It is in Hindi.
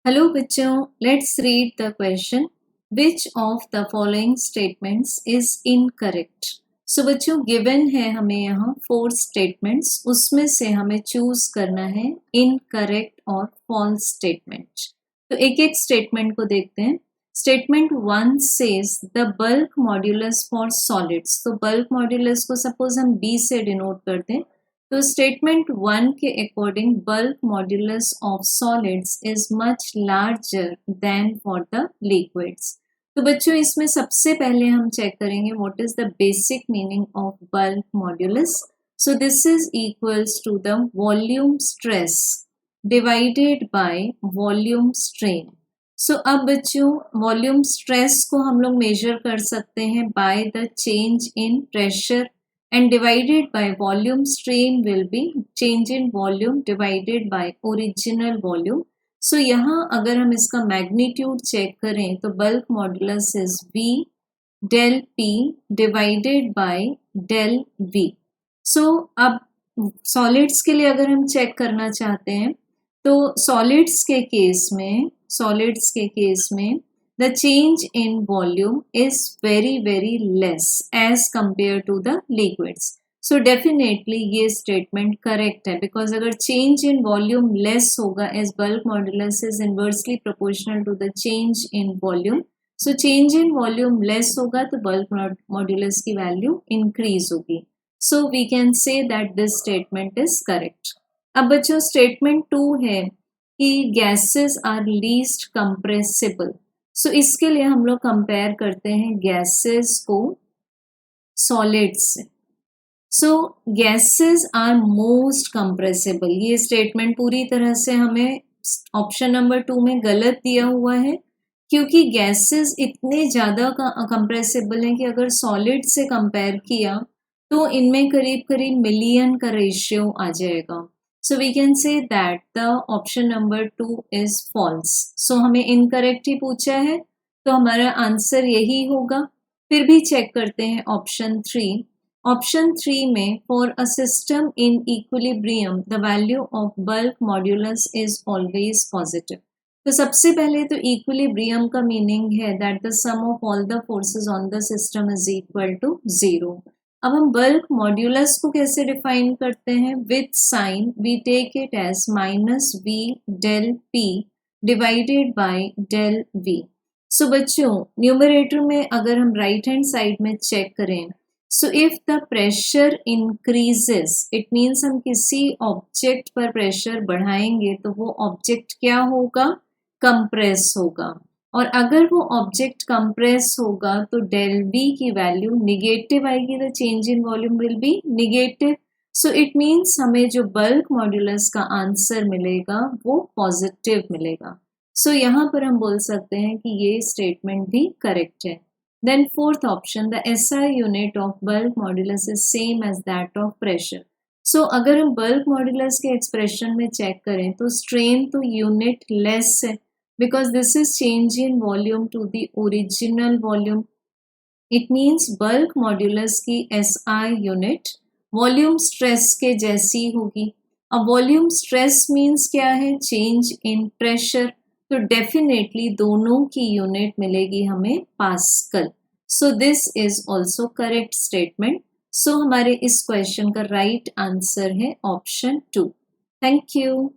हेलो बच्चों, let's read the question. Which of the following statements is incorrect? So बच्चों, गिवन है हमें यहाँ 4 स्टेटमेंट्स, उसमें से हमें चूज करना है इनकरेक्ट और फॉल्स स्टेटमेंट. तो एक एक स्टेटमेंट को देखते हैं. Statement 1 says the bulk modulus for solids. तो बल्क मॉड्यूलस को सपोज हम बी से डिनोट करते हैं. तो स्टेटमेंट 1 के according bulk modulus of solids is much larger than for the liquids. तो बच्चों, इसमें सबसे पहले हम चेक करेंगे what is the basic meaning of bulk modulus. So this is equals to the volume stress divided by volume strain. So अब बच्चों, वॉल्यूम स्ट्रेस को हम लोग मेजर कर सकते हैं by the change in pressure and divided by volume. Strain will be change in volume divided by original volume. So यहाँ अगर हम इसका मैग्नीट्यूड चेक करें तो bulk modulus is V del P divided by del V. So अब सॉलिड्स के लिए अगर हम चेक करना चाहते हैं तो सॉलिड्स के केस में the change in volume is very less as compared to the liquids. So definitely ये statement correct है, because अगर change in volume less होगा as bulk modulus is inversely proportional to the change in volume. So change in volume less होगा तो bulk modulus की value increase होगी. So we can say that this statement is correct. अब बच्चों, statement 2 है कि gases are least compressible. सो इसके लिए हम लोग कंपेयर करते हैं गैसेस को सॉलिड्स से. सो गैसेस आर मोस्ट कंप्रेसिबल. ये स्टेटमेंट पूरी तरह से हमें ऑप्शन नंबर 2 में गलत दिया हुआ है, क्योंकि गैसेस इतने ज़्यादा कंप्रेसिबल हैं कि अगर सॉलिड से कंपेयर किया तो इनमें करीब करीब मिलियन का रेशियो आ जाएगा. So we can say that the option number 2 is false. So हमें incorrect ही पूछा है तो हमारा आंसर यही होगा. फिर भी चेक करते हैं ऑप्शन 3. ऑप्शन 3 में for a system in equilibrium the value of bulk modulus is always positive. तो सबसे पहले तो equilibrium का मीनिंग है that the sum of all the forces on the system is equal to 0. अब हम बल्क मॉड्यूलस को कैसे डिफाइन करते हैं? With sign we take it as minus V del P divided by del V. So बच्चों, न्यूमरेटर में अगर हम राइट हैंड साइड में चेक करें, so if the pressure increases it means हम किसी ऑब्जेक्ट पर प्रेशर बढ़ाएंगे तो वो ऑब्जेक्ट क्या होगा? कंप्रेस होगा. और अगर वो ऑब्जेक्ट कंप्रेस होगा तो डेल वी की वैल्यू निगेटिव आएगी. The change in volume will be negative. So it means हमें जो बल्क मॉड्यूलस का आंसर मिलेगा वो पॉजिटिव मिलेगा. सो यहाँ पर हम बोल सकते हैं कि ये स्टेटमेंट भी करेक्ट है. Then fourth option, the SI unit of bulk modulus is same as that of pressure. So अगर हम बल्क मॉड्यूलस के एक्सप्रेशन में चेक करें तो स्ट्रेन तो यूनिट लेस है, because this is change in volume to the original volume. It means bulk modulus की SI unit वॉल्यूम स्ट्रेस के जैसी होगी. अब वॉल्यूम स्ट्रेस मीन्स क्या है? Change in pressure. तो डेफिनेटली दोनों की यूनिट मिलेगी हमें pascal. So this is also correct statement. So हमारे इस क्वेश्चन का राइट आंसर है ऑप्शन 2. Thank you.